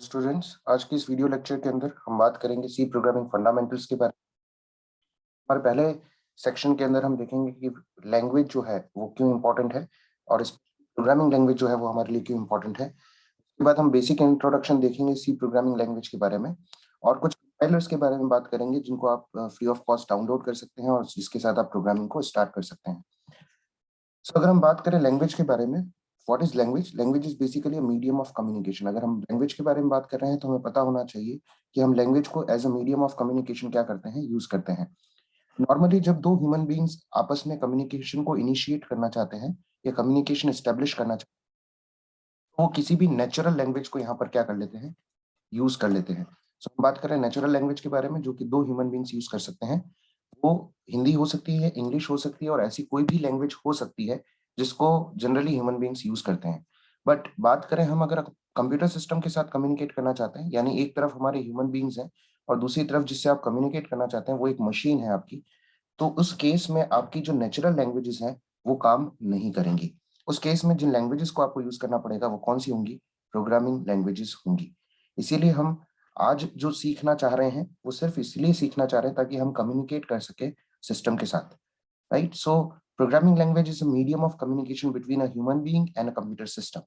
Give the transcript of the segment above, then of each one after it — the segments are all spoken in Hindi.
स्टूडेंट्स, आज की इस वीडियो लेक्चर के अंदर हम बात करेंगे सी प्रोग्रामिंग फंडामेंटल्स के बारे में। हमारे पहले सेक्शन के अंदर हम देखेंगे कि लैंग्वेज जो है वो क्यों इम्पोर्टेंट है और इस प्रोग्रामिंग लैंग्वेज जो है वो हमारे लिए क्यों इम्पोर्टेंट है। उसके बाद हम बेसिक इंट्रोडक्शन देखेंगे सी प्रोग्रामिंग लैंग्वेज के बारे में और कुछ कंपाइलर्स के बारे में बात करेंगे जिनको आप फ्री ऑफ कॉस्ट डाउनलोड कर सकते हैं और जिसके साथ आप प्रोग्रामिंग को स्टार्ट कर सकते हैं। अगर हम बात करें लैंग्वेज के बारे में, what is language? Language is basically a medium of communication. अगर हम लैंग्वेज के बारे में बात कर रहे हैं तो हमें पता होना चाहिए कि हम लैंग्वेज को as a medium of communication क्या करते हैं, यूज करते हैं। नॉर्मली जब दो ह्यूमन बींग्स आपस में कम्युनिकेशन को इनिशिएट करना चाहते हैं या कम्युनिकेशन एस्टेब्लिश करना चाहते हैं, तो वो किसी भी नेचुरल लैंग्वेज को यहाँ पर क्या कर लेते हैं, यूज कर लेते हैं। हम बात करें नेचुरल लैंग्वेज के बारे में जो कि दो ह्यूमन बींग्स यूज कर सकते हैं, वो हिंदी हो सकती है, इंग्लिश हो सकती है और ऐसी कोई भी लैंग्वेज हो सकती है जिसको जनरली ह्यूमन बींग्स यूज करते हैं। बट बात करें हम अगर कंप्यूटर सिस्टम के साथ कम्युनिकेट करना चाहते हैं, यानी एक तरफ हमारे ह्यूमन बींग्स हैं और दूसरी तरफ जिससे आप कम्युनिकेट करना चाहते हैं वो एक मशीन है आपकी, तो उस केस में आपकी जो नेचुरल लैंग्वेजेस हैं वो काम नहीं करेंगी। उस केस में जिन लैंग्वेजेस को आपको यूज करना पड़ेगा वो कौन सी होंगी? प्रोग्रामिंग लैंग्वेजेस होंगी। इसीलिए हम आज जो सीखना चाह रहे हैं वो सिर्फ इसलिए सीखना चाह रहे हैं ताकि हम कम्युनिकेट कर सके सिस्टम के साथ, right? So programming language is a medium of communication between a human being and a computer system.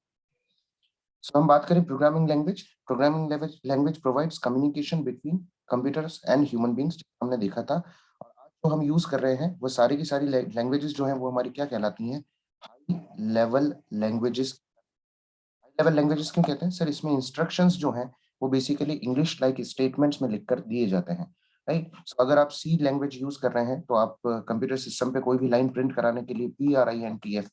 So हम बात करें programming language provides communication between computers and human beings, हमने देखा था। और आज जो हम यूज कर रहे हैं वो सारी की सारी लैंग्वेजेस जो हैं वो हमारी क्या कहलाती हैं? High level languages. High level languages क्यों कहते हैं सर? इसमें इंस्ट्रक्शंस जो हैं वो बेसिकली इंग्लिश लाइक स्टेटमेंट्स में लिखकर दिए जाते हैं, राइट? सो अगर आप सी लैंग्वेज यूज कर रहे हैं तो आप कंप्यूटर सिस्टम पे कोई भी लाइन प्रिंट कराने के लिए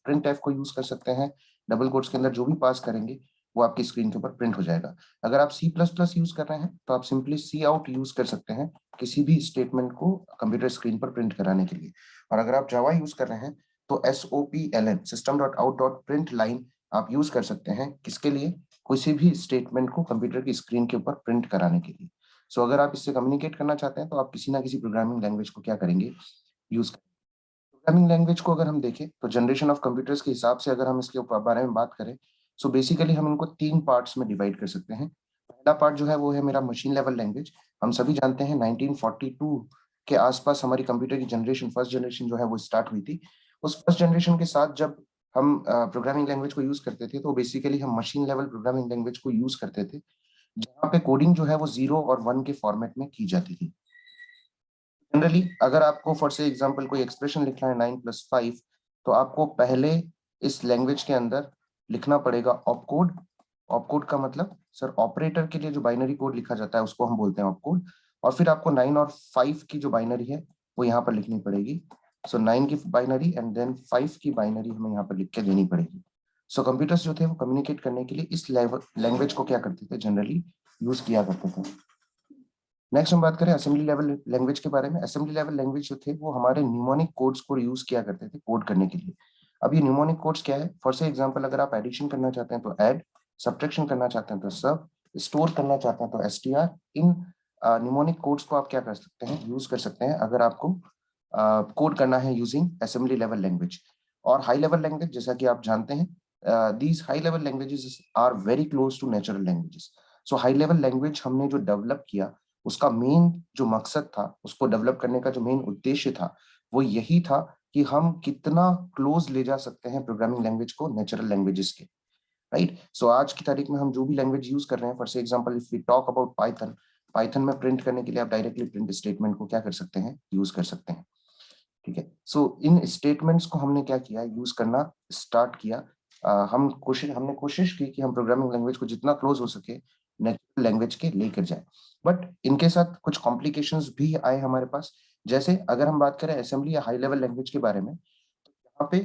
प्रिंट एफ को यूज कर सकते हैं। डबल कोट्स के अंदर जो भी पास करेंगे वो आपकी स्क्रीन के ऊपर प्रिंट हो जाएगा। अगर आप सी प्लस प्लस यूज कर रहे हैं तो आप सिंपली सी आउट यूज कर सकते हैं किसी भी स्टेटमेंट को कंप्यूटर स्क्रीन पर प्रिंट कराने के लिए। और अगर आप जावा यूज कर रहे हैं तो SOPLN system dot out dot print line आप यूज कर सकते हैं किसके लिए? किसी भी स्टेटमेंट को कंप्यूटर की स्क्रीन के ऊपर प्रिंट कराने के लिए। सो अगर आप इससे कम्युनिकेट करना चाहते हैं तो आप किसी ना किसी प्रोग्रामिंग लैंग्वेज को क्या करेंगे? यूज करेंगे। प्रोग्रामिंग लैंग्वेज को अगर हम देखें तो जनरेशन ऑफ कंप्यूटर्स के हिसाब से अगर हम इसके बारे में बात करें, सो बेसिकली हम इनको तीन पार्ट्स में डिवाइड कर सकते हैं। पहला पार्ट जो है वो है मेरा मशीन लेवल लैंग्वेज। हम सभी जानते हैं 1942 के आसपास हमारी कंप्यूटर की जनरेशन, फर्स्ट जनरेशन जो है वो स्टार्ट हुई थी। उस फर्स्ट जनरेशन के साथ जब हम प्रोग्रामिंग लैंग्वेज को यूज करते थे तो बेसिकली हम मशीन लेवल प्रोग्रामिंग लैंग्वेज को यूज करते थे, जहाँ पे कोडिंग जो है वो 0 और 1 के फॉर्मेट में की जाती थी। जनरली अगर आपको फॉर से एग्जांपल कोई एक्सप्रेशन लिखना है 9 + 5, तो आपको पहले इस लैंग्वेज के अंदर लिखना पड़ेगा ऑपकोड। ऑपकोड का मतलब सर ऑपरेटर के लिए जो बाइनरी कोड लिखा जाता है उसको हम बोलते हैं ऑपकोड। और फिर आपको 9 और 5 की जो बाइनरी है वो यहाँ पर लिखनी पड़ेगी। सो 9 की बाइनरी एंड देन 5 की बाइनरी हमें यहाँ पर लिख के देनी पड़ेगी। सो कंप्यूटर्स जो थे वो कम्युनिकेट करने के लिए इस लैंग्वेज को क्या करते थे? जनरली यूज किया करते थे। नेक्स्ट हम बात करें असेंबली लेवल लैंग्वेज के बारे में। असेंबली लेवल लैंग्वेज जो थे वो हमारे न्यूमोनिक कोड्स को यूज किया करते थे कोड करने के लिए। अब ये न्यूमोनिक कोड्स क्या है? फॉर से एग्जांपल अगर आप एडिशन करना चाहते हैं तो ऐड, सब्ट्रैक्शन करना चाहते हैं तो सब, स्टोर करना चाहते हैं तो str। इन न्यूमोनिक कोड्स को आप क्या कर सकते हैं? यूज कर सकते हैं अगर आपको कोड करना है यूजिंग असेंबली लेवल लैंग्वेज। और हाई लेवल लैंग्वेज जैसा कि आप जानते हैं, these high level languages are very close to natural languages. So high level language हमने जो डेवलप किया उसका मेन जो मकसद था, उसको डेवलप करने का जो मेन उद्देश्य था वो यही था कि हम कितना क्लोज ले जा सकते हैं प्रोग्रामिंग लैंग्वेज को नेचुरल लैंग्वेजेस के, राइट? सो आज की तारीख में हम जो भी लैंग्वेज यूज कर रहे हैं, फॉर से example if we talk about Python, Python में प्रिंट करने के लिए आप डायरेक्टली प्रिंट स्टेटमेंट को क्या कर सकते हैं? यूज कर सकते हैं, ठीक है? सो इन स्टेटमेंट्स को हमने क्या किया? यूज करना स्टार्ट किया। हमने कोशिश की कि हम प्रोग्रामिंग लैंग्वेज को जितना क्लोज हो सके नेचुरल लैंग्वेज के लेकर जाए। बट इनके साथ कुछ कॉम्प्लिकेशंस भी आए हमारे पास। जैसे अगर हम बात करें असेंबली या हाई लेवल लैंग्वेज के बारे में, तो यहाँ पे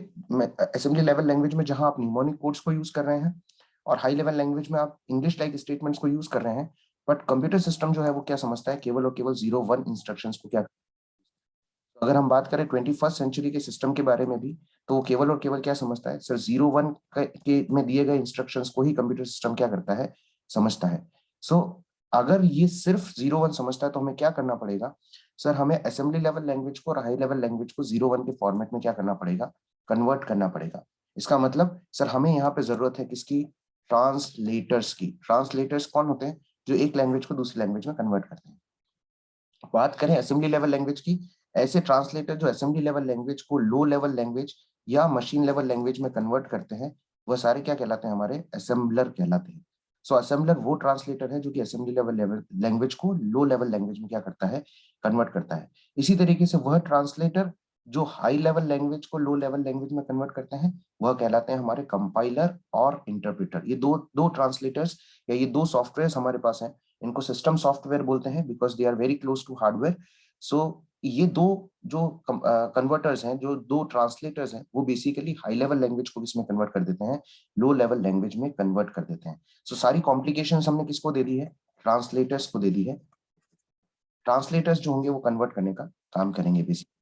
असेंबली लेवल लैंग्वेज में जहां आप न्यूमोनिक कोड्स को यूज कर रहे हैं और हाई लेवल लैंग्वेज में आप इंग्लिश लाइक स्टेटमेंट्स को यूज कर रहे हैं, बट कंप्यूटर सिस्टम जो है वो क्या समझता है? केवल और केवल 0 1 इंस्ट्रक्शंस को क्या। अगर हम बात करें 21st सेंचुरी के सिस्टम के बारे में भी, तो वो केवल और केवल क्या समझता है सर? 0 1 के में दिए गए इंस्ट्रक्शंस को ही कंप्यूटर सिस्टम क्या करता है? समझता है। सो अगर ये सिर्फ 0 1 समझता है तो हमें क्या करना पड़ेगा सर? हमें असेंबली लेवल लैंग्वेज को और हाई लेवल लैंग्वेज को 0 1 के फॉर्मेट में क्या करना पड़ेगा? कन्वर्ट करना पड़ेगा। इसका मतलब सर हमें यहाँ पे जरूरत है किसकी? ट्रांसलेटर्स की। ट्रांसलेटर्स कौन होते हैं? जो एक लैंग्वेज को दूसरी लैंग्वेज में कन्वर्ट करते हैं। बात करें असेंबली लेवल लैंग्वेज की, ऐसे ट्रांसलेटर जो असेंबली लेवल लैंग्वेज को लो लेवल लैंग्वेज या मशीन लेवल लैंग्वेज में कन्वर्ट करते हैं, वह सारे क्या कहलाते हैं? हमारे असेंबलर कहलाते हैं। सो असेंबलर वो ट्रांसलेटर है जो कि असेंबली लेवल लैंग्वेज को लो लेवल लैंग्वेज में क्या करता है? कन्वर्ट करता है। इसी तरीके से वह ट्रांसलेटर जो हाई लेवल लैंग्वेज को लो लेवल लैंग्वेज में कन्वर्ट करते हैं, वह कहलाते हैं हमारे कंपाइलर और इंटरप्रेटर। ये दो ट्रांसलेटर्स या ये दो सॉफ्टवेयर हमारे पास हैं। इनको सिस्टम सॉफ्टवेयर बोलते हैं because they are very close to hardware. So ये दो जो कन्वर्टर्स हैं, जो दो ट्रांसलेटर्स हैं, वो बेसिकली हाई लेवल लैंग्वेज को इसमें कन्वर्ट कर देते हैं, लो लेवल लैंग्वेज में कन्वर्ट कर देते हैं। सो सारी कॉम्प्लिकेशंस हमने किसको दे दी है? ट्रांसलेटर्स को दे दी है। ट्रांसलेटर्स जो होंगे वो कन्वर्ट करने का काम करेंगे बेसिकली।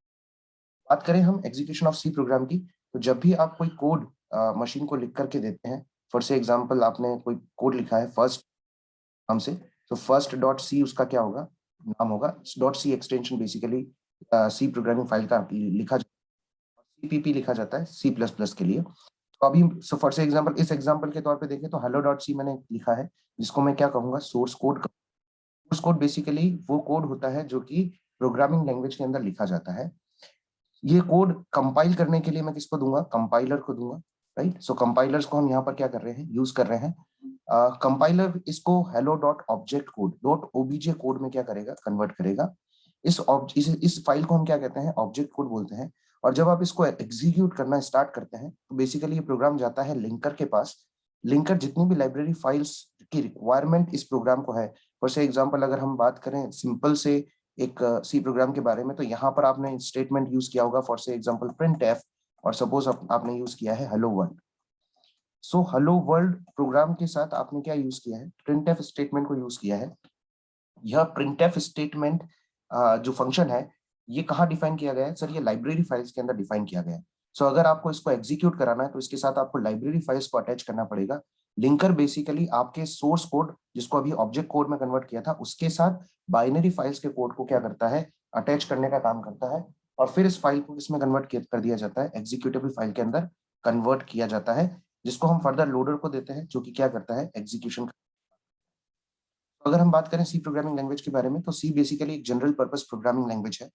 बात करें हम एग्जीक्यूशन ऑफ सी प्रोग्राम की, तो जब भी आप कोई कोड मशीन को लिख करके देते हैं, फॉर से एग्जांपल आपने कोई कोड लिखा है फर्स्ट नाम से, तो फर्स्ट डॉट सी उसका क्या होगा? नाम होगा। Dot C extension basically C programming file का लिखा सीपीपी लिखा जाता है सी प्लस प्लस के लिए। तो अभी फॉर से एग्जांपल, इस एग्जांपल के तौर पे देखें तो हेलो डॉट सी मैंने लिखा है, जिसको मैं क्या कहूंगा? Source code. Source code basically वो कोड होता है जो कि प्रोग्रामिंग लैंग्वेज के अंदर लिखा जाता है। ये कोड कंपाइल करने के लिए मैं किसको दूंगा? कंपाइलर को दूंगा, राइट। सो कंपाइलर्स को हम यहाँ पर क्या कर रहे हैं? यूज कर रहे हैं। कंपाइलर इसको hello dot object code dot OBJ code में क्या करेगा? कन्वर्ट करेगा। इस फाइल को हम क्या कहते हैं? ऑब्जेक्ट कोड बोलते हैं। और जब आप इसको एग्जीक्यूट करना स्टार्ट करते हैं तो बेसिकली ये प्रोग्राम जाता है लिंकर के पास। लिंकर जितनी भी लाइब्रेरी फाइल्स की रिक्वायरमेंट इस प्रोग्राम को है, फॉर से एग्जांपल अगर हम बात करें सिंपल से एक सी प्रोग्राम के बारे में, तो यहाँ पर आपने स्टेटमेंट यूज किया होगा फॉर से एग्जांपल प्रिंट एफ, और सपोज आपने यूज किया है hello world. So hello world program के साथ आपने क्या यूज किया है? प्रिंट एफ स्टेटमेंट को यूज किया है। यह प्रिंट एफ स्टेटमेंट जो फंक्शन है, ये कहाँ डिफाइन किया गया है? सर ये लाइब्रेरी फाइल्स के अंदर डिफाइन किया गया है। सो अगर आपको इसको एग्जीक्यूट कराना है तो इसके साथ आपको लाइब्रेरी फाइल्स को अटैच करना पड़ेगा। लिंकर बेसिकली आपके सोर्स कोड, जिसको अभी ऑब्जेक्ट कोड में कन्वर्ट किया था, उसके साथ बाइनरी फाइल्स के कोड को क्या करता है? अटैच करने का काम करता है। और फिर इस फाइल को इसमें कन्वर्ट कर दिया जाता है, एग्जीक्यूटेबल फाइल के अंदर कन्वर्ट किया जाता है, जिसको हम फर्दर लोडर को देते हैं, जो कि क्या करता है? एग्जीक्यूशन। अगर हम बात करें सी प्रोग्रामिंग लैंग्वेज के बारे में, तो सी बेसिकली एक जनरल पर्पस प्रोग्रामिंग लैंग्वेज है।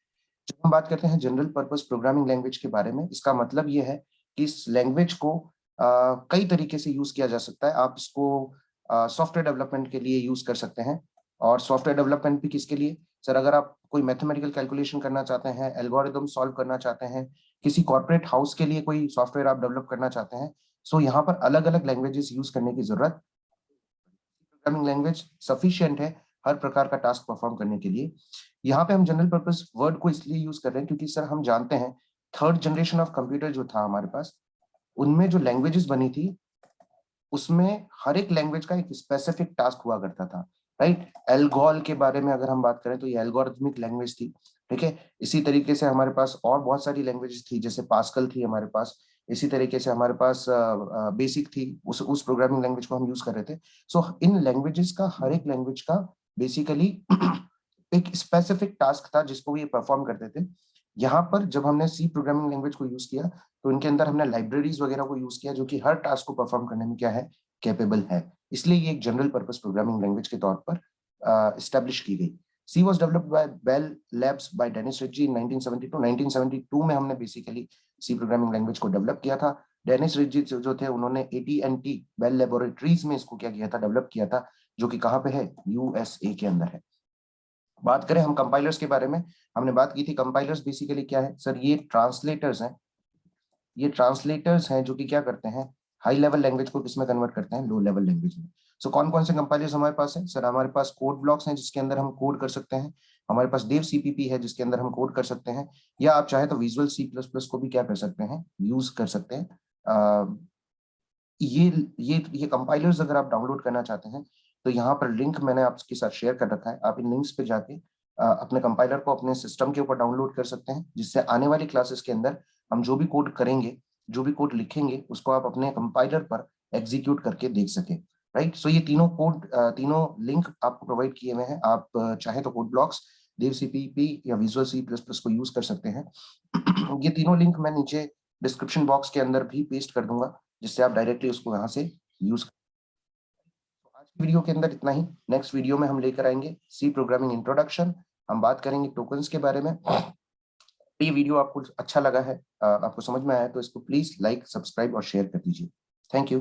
जब हम बात करते हैं जनरल पर्पस प्रोग्रामिंग लैंग्वेज के बारे में, इसका मतलब ये है कि इस लैंग्वेज को कई तरीके से यूज किया जा सकता है। आप इसको सॉफ्टवेयर डेवलपमेंट के लिए यूज कर सकते हैं। और सॉफ्टवेयर डेवलपमेंट भी किसके लिए? सर अगर आप कोई मैथमेटिकल कैलकुलेशन करना चाहते हैं, एल्गोरिदम सॉल्व करना चाहते हैं, किसी कॉर्पोरेट हाउस के लिए कोई सॉफ्टवेयर आप डेवलप करना चाहते हैं, सो यहाँ पर अलग अलग लैंग्वेजेस यूज करने की जरूरत। प्रोग्रामिंग लैंग्वेज सफिशिएंट है हर प्रकार का टास्क परफॉर्म करने के लिए। यहाँ पे हम जनरल पर्पस वर्ड को इसलिए यूज कर रहे हैं क्योंकि सर हम जानते हैं थर्ड जनरेशन ऑफ कंप्यूटर जो था हमारे पास, उनमें जो लैंग्वेजेस बनी थी, उसमें हर एक लैंग्वेज का एक स्पेसिफिक टास्क हुआ करता था, राइट। एल्गोल के बारे में अगर हम बात करें तो ये एल्गोरिथमिक लैंग्वेज थी, ठीक है। इसी तरीके से हमारे पास और बहुत सारी लैंग्वेजेस थी, जैसे पास्कल थी हमारे पास। इसी तरीके से हमारे पास बेसिक थी, उस प्रोग्रामिंग लैंग्वेज को हम यूज कर रहे थे। सो इन लैंग्वेजेस का, हर एक लैंग्वेज का बेसिकली एक स्पेसिफिक टास्क था जिसको ये परफॉर्म करते थे। यहाँ पर जब हमने सी प्रोग्रामिंग लैंग्वेज को यूज किया, तो इनके अंदर हमने लाइब्रेरीज वगैरह को यूज किया जो कि हर टास्क को परफॉर्म करने में क्या है? कैपेबल है। इसलिए ये एक जनरल पर्पस प्रोग्रामिंग लैंग्वेज के तौर पर इस्टेब्लिश की गई। C was developed by Bell Labs by Dennis Ritchie in 1972। 1972 में हमने बेसिकली सी प्रोग्रामिंग लैंग्वेज को डेवलप किया था। डेनिस रिच्ची जो थे, उन्होंने AT&T बेल लेबोरेटरीज में इसको क्या किया था? डेवलप किया था, जो कि कहाँ पे है? USA के अंदर है। बात करें हम कंपाइलर्स के बारे में, हमने बात की थी कंपाइलर्स बेसिकली क्या है? सर ये ट्रांसलेटर्स हैं। ये ट्रांसलेटर्स हैं जो कि क्या करते हैं? हाई लेवल लैंग्वेज को किसमें कन्वर्ट करते हैं? लो लेवल लैंग्वेज में। सो कौन कौन से कंपाइलर्स हमारे पास है? सर हमारे पास कोड ब्लॉक्स हैं जिसके अंदर हम कोड कर सकते हैं। हमारे पास देव सीपीपी है जिसके अंदर हम कोड कर सकते हैं। या आप चाहे तो विजुअल सी प्लस प्लस को भी क्या कर सकते हैं? यूज कर सकते हैं। ये कंपाइलर्स अगर आप डाउनलोड करना चाहते हैं, तो यहाँ पर लिंक मैंने आपके साथ शेयर कर रखा है। आप इन लिंक्स पे जाके अपने कंपाइलर को अपने सिस्टम के ऊपर डाउनलोड कर सकते हैं, जिससे आने वाली क्लासेस के अंदर हम जो भी कोड करेंगे, जो भी कोड लिखेंगे, उसको आप अपने कंपाइलर पर एग्जीक्यूट करके देख सके, राइट। सो ये तीनों कोड, तीनों लिंक आपको प्रोवाइड किए हुए हैं। आप चाहे तो कोड ब्लॉक्स, देव सीपीपी या विजुअल सी प्लस प्लस को यूज कर सकते हैं। ये तीनों लिंक मैं नीचे डिस्क्रिप्शन बॉक्स के अंदर भी पेस्ट कर दूंगा, जिससे आप डायरेक्टली उसको यहाँ से यूज वीडियो के अंदर इतना ही। नेक्स्ट वीडियो में हम लेकर आएंगे सी प्रोग्रामिंग इंट्रोडक्शन। हम बात करेंगे टोकन्स के बारे में। ये वीडियो आपको अच्छा लगा है, आपको समझ में आया, तो इसको प्लीज लाइक, सब्सक्राइब और शेयर कर दीजिए। Thank you.